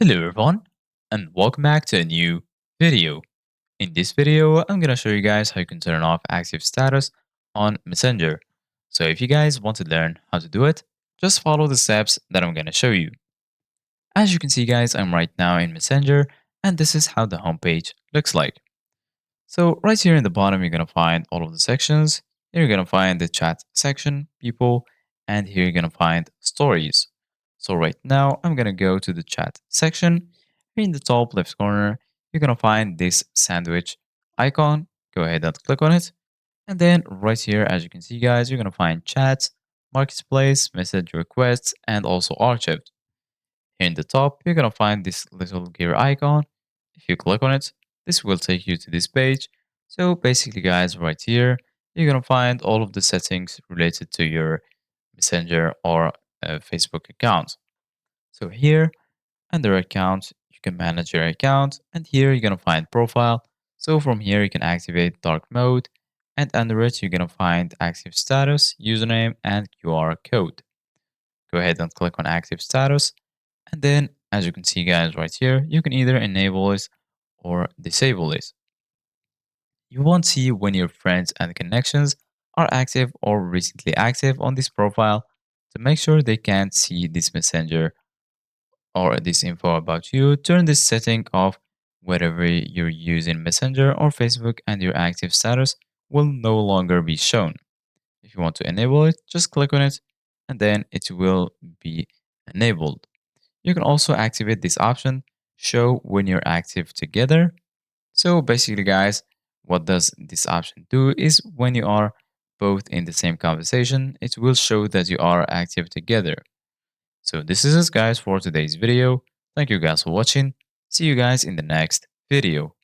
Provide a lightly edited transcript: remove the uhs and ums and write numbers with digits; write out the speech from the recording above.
Hello everyone and welcome back to a new video. In this video, I'm gonna show you guys how you can turn off active status on Messenger. So if you guys want to learn how to do it, just follow the steps that I'm gonna show you. As you can see guys, I'm right now in Messenger and this is how the homepage looks like. So right here in the bottom, you're gonna find all of the sections. Here you're gonna find the chat section, people, and here you're gonna find stories. So right now, I'm gonna go to the chat section. Here in the top left corner, you're gonna find this sandwich icon. Go ahead and click on it. And then right here, as you can see, guys, you're gonna find chats, marketplace, message requests, and also archived. Here in the top, you're gonna find this little gear icon. If you click on it, this will take you to this page. So basically, guys, right here, you're gonna find all of the settings related to your Messenger or Facebook account. So here, under account, you can manage your account, and here you're gonna find profile. So from here, you can activate dark mode, and under it, you're gonna find active status, username, and QR code. Go ahead and click on active status. And then, as you can see, guys, right here, you can either enable it or disable it. You won't see when your friends and connections are active or recently active on this profile to make sure they can't see this messenger or this info about you. Turn this setting off wherever you're using Messenger or Facebook and your active status will no longer be shown. If you want to enable it, just click on it and then it will be enabled. You can also activate this option, show when you're active together. So basically, guys, what does this option do is when you are both in the same conversation, it will show that you are active together. So this is it, guys, for today's video. Thank you guys for watching. See you guys in the next video.